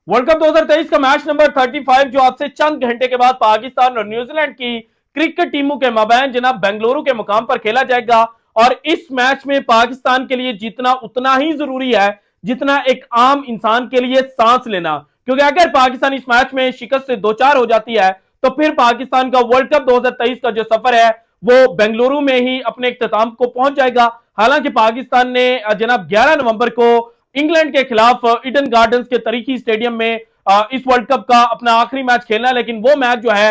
World cup 2023 का match number 35 जो आज से चंद घंटे के बाद पाकिस्तान और न्यूजीलैंड की क्रिकेट टीमों के माबैन जनाब बेंगलुरु के मुकाम पर खेला जाएगा। और इस मैच में पाकिस्तान के लिए जीतना उतना ही जरूरी है जितना एक आम इंसान के लिए सांस लेना, क्योंकि अगर पाकिस्तान इस मैच में शिकस्त से दो चार हो जाती है तो फिर पाकिस्तान का वर्ल्ड कप 2023 का जो सफर है वो बेंगलुरु में ही अपने इख्तिताम को पहुंच जाएगा। हालांकि पाकिस्तान ने जनाब 11 नवंबर को इंग्लैंड के खिलाफ ईडन गार्डन्स के तरीकी स्टेडियम में इस वर्ल्ड कप का अपना आखिरी मैच खेलना है, लेकिन वो मैच जो है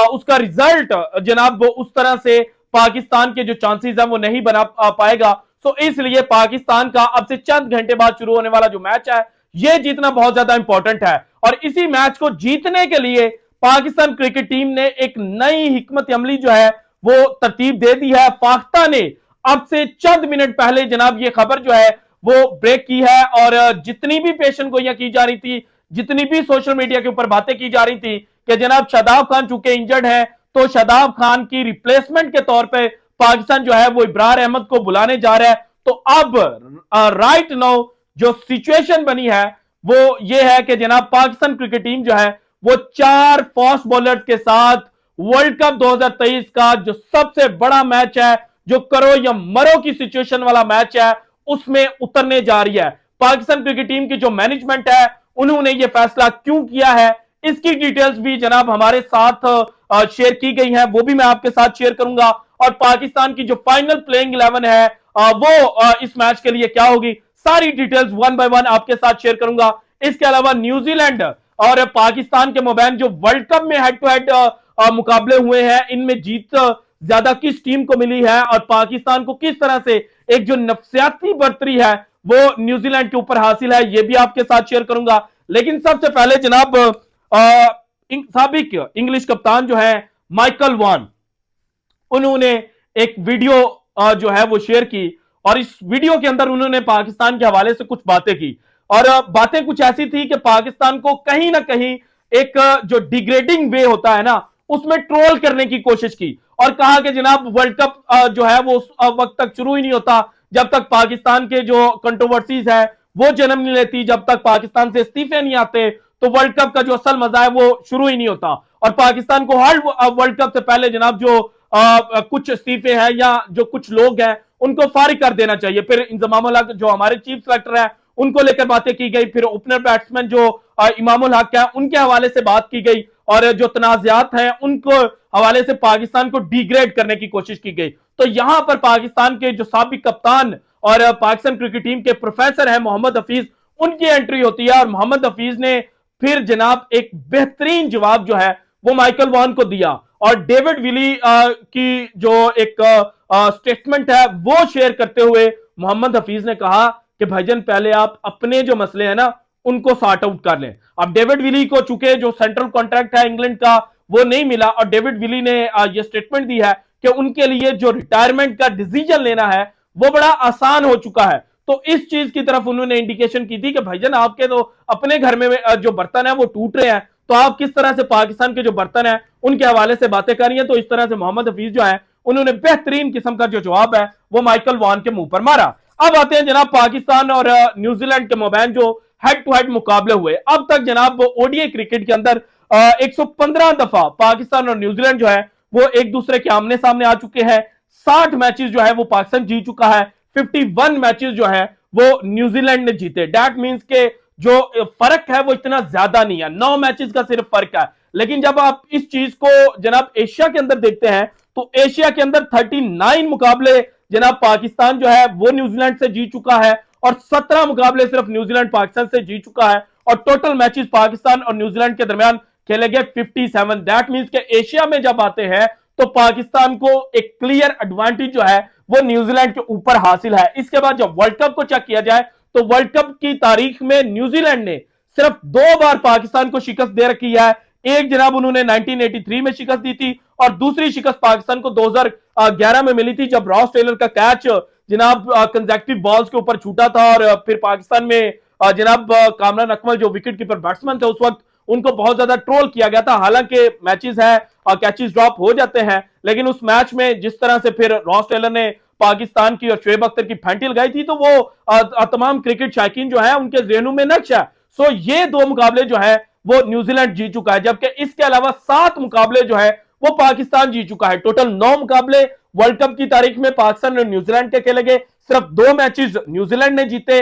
उसका रिजल्ट जनाब उस तरह से पाकिस्तान के जो चांसेस हैं वो नहीं बना पाएगा। सो इसलिए पाकिस्तान का अब से चंद घंटे बाद शुरू होने वाला जो मैच है ये जीतना बहुत ज्यादा इंपॉर्टेंट है। और इसी मैच को जीतने के लिए पाकिस्तान क्रिकेट टीम ने एक नई हिकमत अमली जो है वो तरतीब दे दी है। फाख्ता ने अब से चंद मिनट पहले जनाब ये खबर जो है वो ब्रेक की है और जितनी भी पेशन गोइयां की जा रही थी, जितनी भी सोशल मीडिया के ऊपर बातें की जा रही थी कि जनाब शादाब खान चूंकि इंजर्ड है तो शादाब खान की रिप्लेसमेंट के तौर पे पाकिस्तान जो है वो इब्रार अहमद को बुलाने जा रहा है। तो अब राइट नाउ जो सिचुएशन बनी है वो ये है कि जनाब पाकिस्तान क्रिकेट टीम जो है वो 4 फास्ट बॉलर्स के साथ वर्ल्ड कप 2023 का जो सबसे बड़ा मैच है, जो करो या मरो की सिचुएशन वाला मैच है, उसमें उतरने जा रही है। पाकिस्तान क्रिकेट टीम की जो मैनेजमेंट है उन्होंने यह फैसला क्यों किया है इसकी डिटेल्स भी जनाब हमारे साथ शेयर की गई है, वो भी मैं आपके साथ शेयर करूंगा। और पाकिस्तान की जो फाइनल प्लेइंग 11 है वो इस मैच के लिए क्या होगी, सारी डिटेल्स वन बाय वन आपके साथ शेयर करूंगा। इसके अलावा न्यूजीलैंड और पाकिस्तान के माबैन जो वर्ल्ड कप में हेड टू हेड मुकाबले हुए हैं इनमें जीत ज्यादा किस टीम को मिली है और पाकिस्तान को किस तरह से एक जो नफसियाती बर्तरी है वो न्यूजीलैंड के ऊपर हासिल है, ये भी आपके साथ शेयर करूंगा। लेकिन सबसे पहले जनाब साबिक इंग्लिश कप्तान जो है माइकल वॉन, उन्होंने एक वीडियो जो है वो शेयर की और इस वीडियो के अंदर उन्होंने पाकिस्तान के हवाले से कुछ बातें की और बातें कुछ ऐसी थी कि पाकिस्तान को कहीं ना कहीं एक जो डिग्रेडिंग वे होता है ना उसमें ट्रोल करने की कोशिश की और कहा कि जनाब वर्ल्ड कप जो है वो उस वक्त तक शुरू ही नहीं होता जब तक पाकिस्तान के जो कंट्रोवर्सीज है वो जन्म नहीं लेती, जब तक पाकिस्तान से इस्तीफे नहीं आते तो वर्ल्ड कप का जो असल मजा है वो शुरू ही नहीं होता। और पाकिस्तान को हर वर्ल्ड कप से पहले जनाब जो कुछ इस्तीफे हैं या जो कुछ लोग हैं उनको फारिग कर देना चाहिए। फिर इंजमामुल हक जो हमारे चीफ सेलेक्टर है उनको लेकर बातें की गई, फिर ओपनर बैट्समैन जो इमामुल हक है उनके हवाले से बात की गई और जो तनाज़ात हैं उनको हवाले से पाकिस्तान को डिग्रेड करने की कोशिश की गई। तो यहां पर पाकिस्तान के जो साबिक कप्तान और पाकिस्तान क्रिकेट टीम के प्रोफेसर हैं मोहम्मद हफीज, उनकी एंट्री होती है और मोहम्मद हफीज ने फिर जनाब एक बेहतरीन जवाब जो है वो माइकल वॉन को दिया और डेविड विली की जो एक स्टेटमेंट है वो शेयर करते हुए मोहम्मद हफीज ने कहा कि भाईजान पहले आप अपने जो मसले हैं ना उनको सॉर्ट आउट कर लें। अब डेविड विली को चूंकि जो सेंट्रल कॉन्ट्रैक्ट है इंग्लैंड का वो नहीं मिला और डेविड विली ने ये स्टेटमेंट दी है कि उनके लिए जो रिटायरमेंट का डिसीजन लेना है वो बड़ा आसान हो चुका है। तो इस चीज की तरफ उन्होंने इंडिकेशन की थी कि भाईजान आपके तो अपने घर में जो बर्तन है वो टूट रहे हैं, तो आप किस तरह से पाकिस्तान के जो बर्तन है उनके हवाले से बातें कर रही हैं। तो इस तरह से मोहम्मद हफीज जो है उन्होंने बेहतरीन किस्म का जो जवाब है वो माइकल वॉन के मुंह पर मारा। अब आते हैं जनाब पाकिस्तान और न्यूजीलैंड के माबैन जो हेड टू हेड मुकाबले हुए। अब तक जनाब ओडीआई क्रिकेट के अंदर 115 दफा पाकिस्तान और न्यूजीलैंड जो है वो एक दूसरे के आमने सामने आ चुके हैं। 60 मैचेस जो है वो पाकिस्तान जीत चुका है, 51 मैचेस जो है वो न्यूजीलैंड ने जीते। दैट मींस के जो फर्क है वो इतना ज्यादा नहीं है, 9 मैचेस का सिर्फ फर्क है। लेकिन जब आप इस चीज को जनाब एशिया के अंदर देखते हैं तो एशिया के अंदर 39 मुकाबले जनाब पाकिस्तान जो है वो न्यूजीलैंड से जीत चुका है और 17 मुकाबले सिर्फ न्यूजीलैंड पाकिस्तान से जीत चुका है और टोटल मैचेस पाकिस्तान और न्यूजीलैंड के दरमियान खेले गए 57। दैट मींस के एशिया में जब आते हैं तो पाकिस्तान को एक क्लियर एडवांटेज जो है वो न्यूजीलैंड के ऊपर हासिल है। इसके बाद जब वर्ल्ड कप को चेक किया जाए तो वर्ल्ड कप की तारीख में न्यूजीलैंड ने सिर्फ 2 बार पाकिस्तान को शिकस्त दे रखी है। एक जनाब उन्होंने 1983 में शिकस्त दी थी और दूसरी शिकस्त पाकिस्तान को 2011 में मिली थी जब रॉस टेलर का कैच जनाब कंसेक्यूटिव बॉल्स के ऊपर छूटा था और फिर पाकिस्तान में जनाब कामरान अकमल जो विकेट कीपर बैट्समैन थे उस वक्त उनको बहुत ज्यादा ट्रोल किया गया था। हालांकि मैचेस है कैचेस ड्रॉप हो जाते हैं, लेकिन उस मैच में जिस तरह से फिर रॉस टेलर ने पाकिस्तान की और शोएब अख्तर की फैंटी लगाई थी तो वो तमाम क्रिकेट शायकीन जो है उनके जहनों में नक्श है। सो ये 2 मुकाबले जो है वो न्यूजीलैंड जीत चुका है, जबकि इसके अलावा 7 मुकाबले जो है वो पाकिस्तान जीत चुका है। टोटल 9 मुकाबले वर्ल्ड कप की तारीख में पाकिस्तान और न्यूजीलैंड के खेले गए, सिर्फ 2 मैचेस न्यूजीलैंड ने जीते,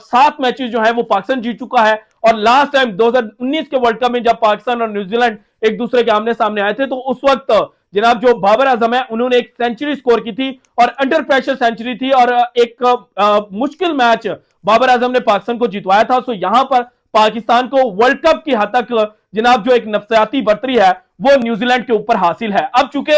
7 मैचेस जो है वो पाकिस्तान जीत चुका है। और लास्ट टाइम 2019 के वर्ल्ड कप में जब पाकिस्तान और न्यूजीलैंड एक दूसरे के आमने सामने आए थे, तो उस वक्त जनाब जो बाबर आजम है उन्होंने एक सेंचुरी स्कोर की थी और अंडर प्रेशर सेंचुरी थी, और एक मुश्किल मैच बाबर आजम ने पाकिस्तान को जितवाया था। सो यहां पर पाकिस्तान को वर्ल्ड कप की हद तक जनाब जो एक नफसियाती बढ़तरी है वो न्यूजीलैंड के ऊपर हासिल है। अब चूंकि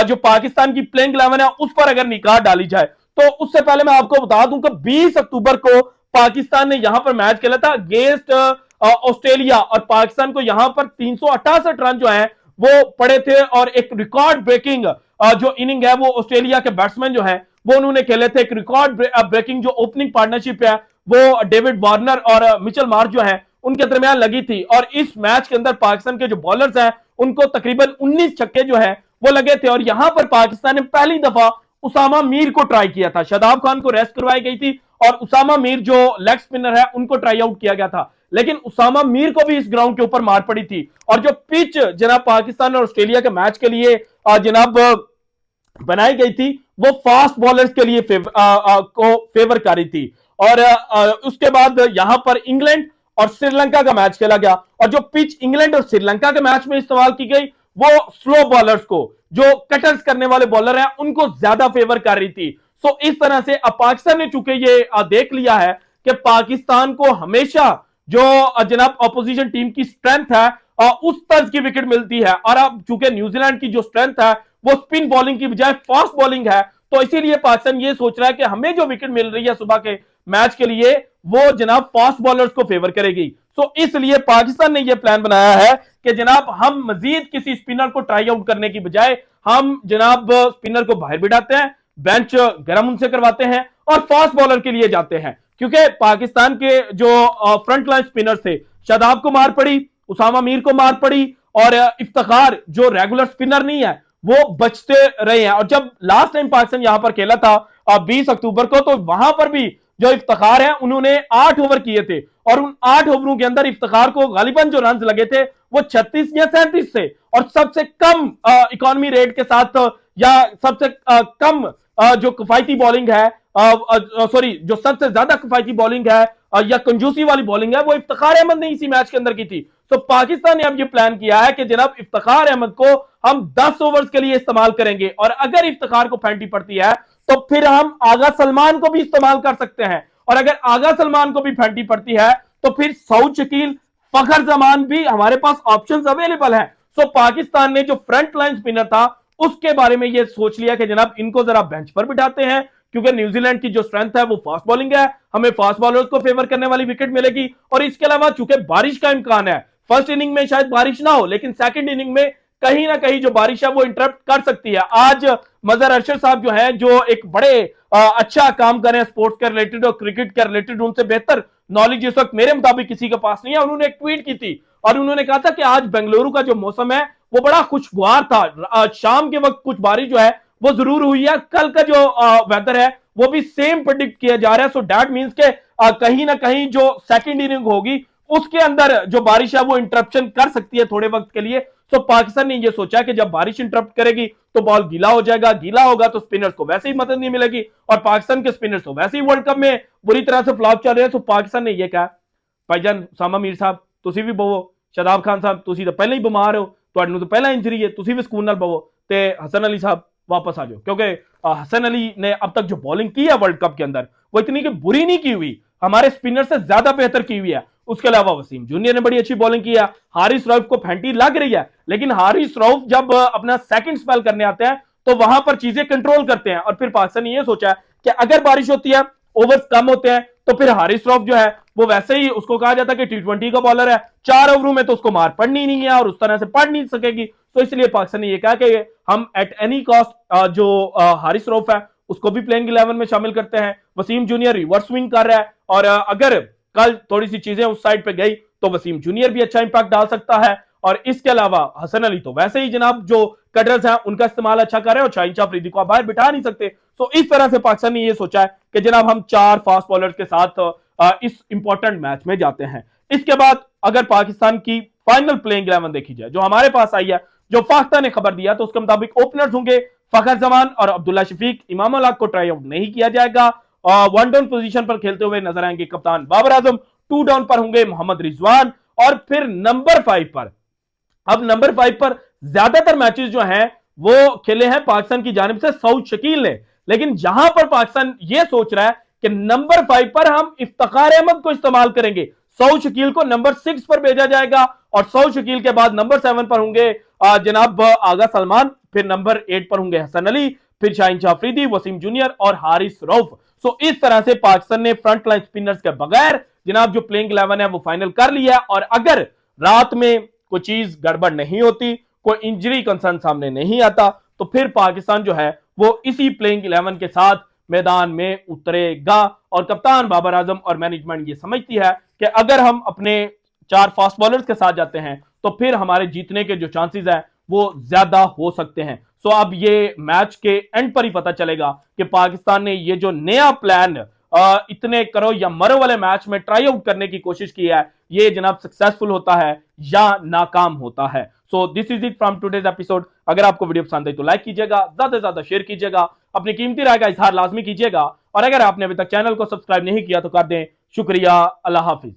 जो पाकिस्तान की प्लेइंग 11 है उस पर अगर निगाह डाली जाए, तो उससे पहले मैं आपको बता दूं कि 20 अक्टूबर को पाकिस्तान ने यहां पर मैच खेला था अगेंस्ट ऑस्ट्रेलिया, और पाकिस्तान को यहां पर 368 रन जो है वो पड़े थे, और एक रिकॉर्ड ब्रेकिंग जो इनिंग है वो ऑस्ट्रेलिया के बैट्समैन जो है वो उन्होंने खेले थे। एक रिकॉर्ड ब्रेकिंग जो ओपनिंग पार्टनरशिप है वो डेविड वार्नर और मिचेल मार्श जो है उनके दरमियान लगी थी, और इस मैच के अंदर पाकिस्तान के जो बॉलर्स हैं उनको तकरीबन 19 छक्के जो है वो लगे थे। और यहां पर पाकिस्तान ने पहली दफा उसामा मीर को ट्राई किया था, शादाब खान को रेस्ट करवाई गई थी और उसामा मीर जो लेग स्पिनर है उनको ट्राई आउट किया गया था, लेकिन उसामा मीर को भी इस ग्राउंड के ऊपर मार पड़ी थी। और जो पिच जनाब पाकिस्तान और ऑस्ट्रेलिया के मैच के लिए जनाब बनाई गई थी वो फास्ट बॉलर्स के लिए को फेवर करी थी। और उसके बाद यहां पर इंग्लैंड और श्रीलंका का मैच खेला गया, और जो पिच इंग्लैंड और श्रीलंका के मैच में इस्तेमाल की गई वो स्लो बॉलर्स को, जो कटर्स करने वाले बॉलर हैं उनको ज्यादा फेवर कर रही थी। सो इस तरह से अब पाकिस्तान ने चूंकि ये देख लिया है कि पाकिस्तान को हमेशा जो जनाब अपोजिशन टीम की स्ट्रेंथ है उस तर्ज की विकेट मिलती है, और अब चूंकि न्यूजीलैंड की जो स्ट्रेंथ है वो स्पिन बॉलिंग की बजाय फास्ट बॉलिंग है, तो इसीलिए पाकिस्तान ये सोच रहा है कि हमें जो विकेट मिल रही है सुबह के मैच के लिए वो जनाब फास्ट बॉलर्स को फेवर करेगी। सो इसलिए पाकिस्तान ने यह प्लान बनाया है कि जनाब हम मजीद किसी स्पिनर को ट्राई आउट करने की बजाय हम जनाब स्पिनर को बाहर बिठाते हैं, बेंच गर्म उनसे करवाते हैं और फास्ट बॉलर के लिए जाते हैं, क्योंकि पाकिस्तान के जो फ्रंट लाइन स्पिनर थे शादाब को मार पड़ी, उसामा मीर को मार पड़ी, और इफ्तिखार जो रेगुलर स्पिनर नहीं है वो बचते रहे हैं। और जब लास्ट टाइम पाकिस्तान यहां पर खेला था 20 अक्टूबर को, तो वहां पर भी जो इफ्तिखार है उन्होंने 8 ओवर किए थे, और उन 8 ओवरों के अंदर इफ्तिखार को गालिबन जो रन लगे थे वो 36 या 37 थे, और सबसे कम इकोनॉमी रेट के साथ या सबसे कम जो किफायती बॉलिंग है सॉरी जो सबसे ज्यादा किफायती बॉलिंग है या कंजूसी वाली बॉलिंग है वो इफ्तिखार अहमद ने इसी मैच के अंदर की थी। तो पाकिस्तान ने अब ये प्लान किया है कि जनाब इफ्तिखार अहमद को हम 10 ओवर्स के लिए इस्तेमाल करेंगे, और अगर इफ्तिखार को फेंटी पड़ती है तो फिर हम आगा सलमान को भी इस्तेमाल कर सकते हैं, और अगर आगा सलमान को भी फेंटी पड़ती है तो फिर सऊद शकील, फखर जमान भी हमारे पास ऑप्शंस अवेलेबल हैं। सो पाकिस्तान ने जो फ्रंट लाइन स्पिनर था उसके बारे में यह सोच लिया कि जनाब इनको जरा बेंच पर बिठाते हैं, क्योंकि न्यूजीलैंड की जो स्ट्रेंथ है वो फास्ट बॉलिंग है, हमें फास्ट बॉलर्स को फेवर करने वाली विकेट मिलेगी। और इसके अलावा चूंकि बारिश का इम्कान है, फर्स्ट इनिंग में शायद बारिश ना हो लेकिन सेकंड इनिंग में कहीं ना कहीं जो बारिश है वो इंटरप्ट कर सकती है। आज मजहर अरशद साहब जो है जो एक बड़े अच्छा काम कर रहे हैं स्पोर्ट्स के रिलेटेड और क्रिकेट के रिलेटेड, उनसे बेहतर नॉलेज इस वक्त मेरे मुताबिक किसी के पास नहीं है। उन्होंने एक ट्वीट की थी और उन्होंने कहा था कि आज बेंगलुरु का जो मौसम है वो बड़ा खुशगवार था, शाम के वक्त कुछ बारिश जो है वो जरूर हुई है, कल का जो वेदर है वो भी सेम प्रेडिक्ट किया जा रहा है। सो दैट मींस के कहीं ना कहीं जो सेकंड इनिंग होगी उसके अंदर जो बारिश है वो इंटरप्शन कर सकती है थोड़े वक्त के लिए। सो पाकिस्तान ने ये सोचा कि जब बारिश इंटरप्ट करेगी तो बॉल गीला हो जाएगा, गीला होगा तो स्पिनर्स को वैसे ही मदद नहीं मिलेगी, और पाकिस्तान के स्पिनर्स तो वैसे ही वर्ल्ड कप में बुरी तरह से फ्लॉप चल रहे हैं। तो पाकिस्तान ने ये कहा भाईजान उसामा मीर साहब तुसी भी बवो, शादाब खान साहब तुसी तो पहले ही बीमार हो, तुहानू तो पहला इंजरी है, तुसी भी सुकून नाल बवो, ते हसन अली साहब वापस आ जाओ, क्योंकि हसन अली ने अब तक जो बॉलिंग की है वर्ल्ड कप के अंदर वो इतनी कि बुरी नहीं की हुई, हमारे स्पिनर से ज्यादा बेहतर की हुई है। उसके अलावा वसीम जूनियर ने बड़ी अच्छी बॉलिंग की है, हारिस रऊफ को फेंटी लग रही है, लेकिन हारिस रऊफ जब अपना सेकंड स्पेल करने आते हैं तो वहां पर चीजें कंट्रोल करते हैं। और फिर पाकिस्तान ने यह सोचा है कि अगर बारिश होती है, ओवर्स कम होते हैं, तो फिर हारिस रऊफ जो है वो वैसे ही उसको कहा जाता है कि T20 का बॉलर है, 4 ओवरों में तो उसको मार पड़नी नहीं है और उस तरह से पढ़ नहीं सकेगी। तो इसलिए पाकिस्तान ने यह कहा कि हम एट एनी कॉस्ट जो हारिस रऊफ है उसको भी प्लेइंग 11 में शामिल करते हैं। वसीम जूनियर रिवर्स स्विंग कर रहा है, और अगर कल थोड़ी सी चीजें उस साइड पे गई तो वसीम जूनियर भी अच्छा इंपैक्ट डाल सकता है। और इसके अलावा हसन अली तो वैसे ही जनाब जो कटर्स हैं उनका इस्तेमाल अच्छा कर रहे हैं, और शाहीन शाह अफरीदी को आप बाहर बिठा नहीं सकते। तो इस तरह से पाकिस्तान ने यह सोचा है कि जनाब हम 4 फास्ट बॉलर के साथ इस इंपॉर्टेंट मैच में जाते हैं। इसके बाद अगर पाकिस्तान की फाइनल प्लेइंग 11 देखी जाए जो हमारे पास आई है, जो फाख्ता ने खबर दिया, तो उसके मुताबिक ओपनर्स होंगे फखर जमान और अब्दुल्ला शफीक। इमाम उल हक को ट्राई आउट नहीं किया जाएगा। वन डाउन पोजीशन पर खेलते हुए नजर आएंगे कप्तान बाबर आजम। 2 डाउन पर होंगे मोहम्मद रिजवान। और फिर नंबर 5 पर, अब नंबर 5 पर ज्यादातर मैचेस जो हैं वो खेले हैं पाकिस्तान की जानिब से सऊद शकील ने, लेकिन जहां पर पाकिस्तान ये सोच रहा है कि नंबर 5 पर हम इफ्तिखार अहमद को इस्तेमाल करेंगे, सऊद शकील को नंबर 6 पर भेजा जाएगा और सऊद शकील के बाद नंबर 7 पर होंगे जनाब आगा सलमान, फिर नंबर 8 पर होंगे हसन अली, फिर शाहीन शाह अफरीदी, वसीम जूनियर और हारिस रऊफ। सो इस तरह से पाकिस्तान ने फ्रंट लाइन स्पिनर्स के बगैर जनाब जो प्लेइंग 11 है वो फाइनल कर लिया। और अगर रात में कोई चीज गड़बड़ नहीं होती, कोई इंजरी कंसर्न सामने नहीं आता, तो फिर पाकिस्तान जो है वो इसी प्लेइंग 11 के साथ मैदान में उतरेगा। और कप्तान बाबर आजम और मैनेजमेंट ये समझती है कि अगर हम अपने 4 फास्ट बॉलर्स के साथ जाते हैं तो फिर हमारे जीतने के जो चांसेस हैं वो ज्यादा हो सकते हैं। सो अब ये मैच के एंड पर ही पता चलेगा कि पाकिस्तान ने ये जो नया प्लान इतने करो या मरो वाले मैच में ट्राई आउट करने की कोशिश की है, ये जनाब सक्सेसफुल होता है या नाकाम होता है। So this is it from today's episode. अगर आपको वीडियो पसंद आई तो लाइक कीजिएगा, ज्यादा से ज्यादा शेयर कीजिएगा, अपनी कीमती राय का इजहार लाजमी कीजिएगा, और अगर आपने अभी तक चैनल को सब्सक्राइब नहीं किया तो कर दें। शुक्रिया। अल्लाह हाफिज।